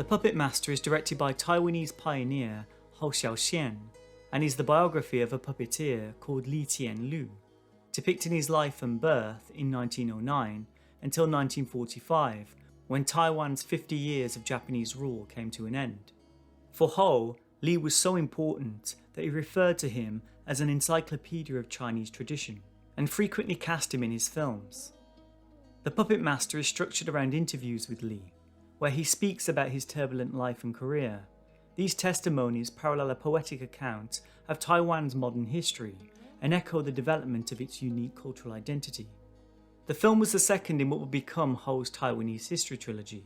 Puppetmaster is directed by Taiwanese pioneer Hou Hsiao-Hsien and is the biography of a puppeteer called Li Tianlu, depicting his life and birth in 1909 until 1945, when Taiwan's 50 years of Japanese rule came to an end. For Hou, Li was so important that he referred to him as an encyclopedia of Chinese tradition, and frequently cast him in his films. The Puppetmaster is structured around interviews with Li, where he speaks about his turbulent life and career. These testimonies parallel a poetic account of Taiwan's modern history and echo the development of its unique cultural identity. The film was the second in what would become Hou's Taiwanese history trilogy,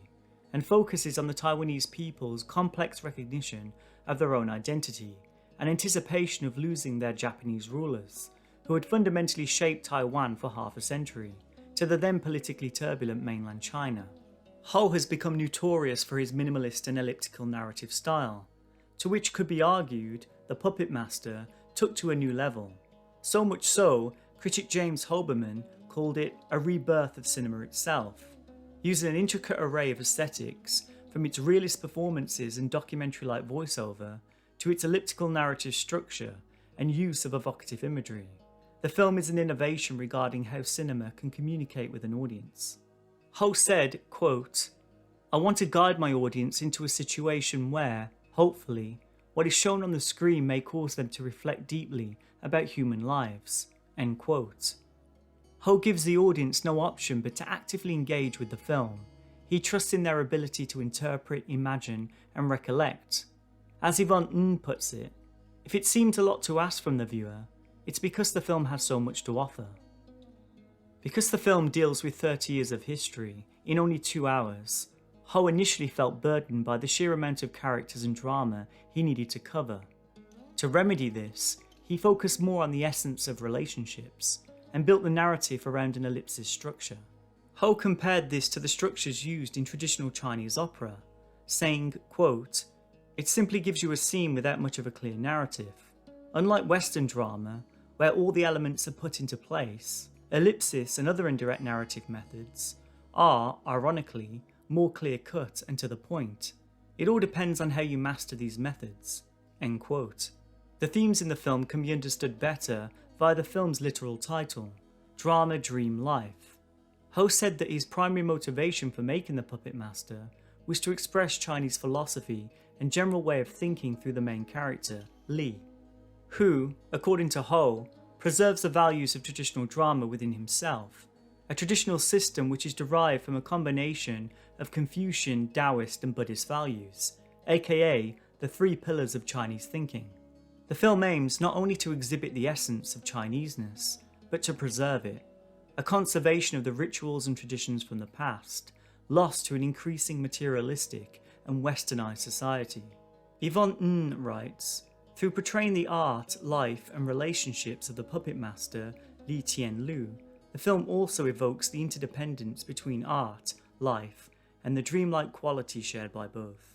and focuses on the Taiwanese people's complex recognition of their own identity and anticipation of losing their Japanese rulers, who had fundamentally shaped Taiwan for half a century, to the then politically turbulent mainland China. Hou has become notorious for his minimalist and elliptical narrative style, to which could be argued the Puppetmaster took to a new level. So much so, critic James Hoberman called it a rebirth of cinema itself, using an intricate array of aesthetics, from its realist performances and documentary-like voiceover to its elliptical narrative structure and use of evocative imagery. The film is an innovation regarding how cinema can communicate with an audience. Hou said, quote, "I want to guide my audience into a situation where, hopefully, what is shown on the screen may cause them to reflect deeply about human lives." End quote. Hou gives the audience no option but to actively engage with the film. He trusts in their ability to interpret, imagine, and recollect. As Yvonne puts it, if it seemed a lot to ask from the viewer, it's because the film has so much to offer. Because the film deals with 30 years of history in only 2 hours, Hou initially felt burdened by the sheer amount of characters and drama he needed to cover. To remedy this, he focused more on the essence of relationships and built the narrative around an ellipsis structure. Hou compared this to the structures used in traditional Chinese opera, saying, quote, "It simply gives you a scene without much of a clear narrative. Unlike Western drama, where all the elements are put into place, ellipsis and other indirect narrative methods are, ironically, more clear-cut and to the point. It all depends on how you master these methods." End quote. The themes in the film can be understood better via the film's literal title, Drama Dream Life. Hou said that his primary motivation for making the Puppetmaster was to express Chinese philosophy and general way of thinking through the main character, Li, who, according to Hou, preserves the values of traditional drama within himself, a traditional system which is derived from a combination of Confucian, Taoist and Buddhist values, aka the 3 pillars of Chinese thinking. The film aims not only to exhibit the essence of Chineseness, but to preserve it, a conservation of the rituals and traditions from the past, lost to an increasing materialistic and westernized society. Yvonne writes, "Through portraying the art, life and relationships of the Puppetmaster Li Tianlu, the film also evokes the interdependence between art, life and the dreamlike quality shared by both."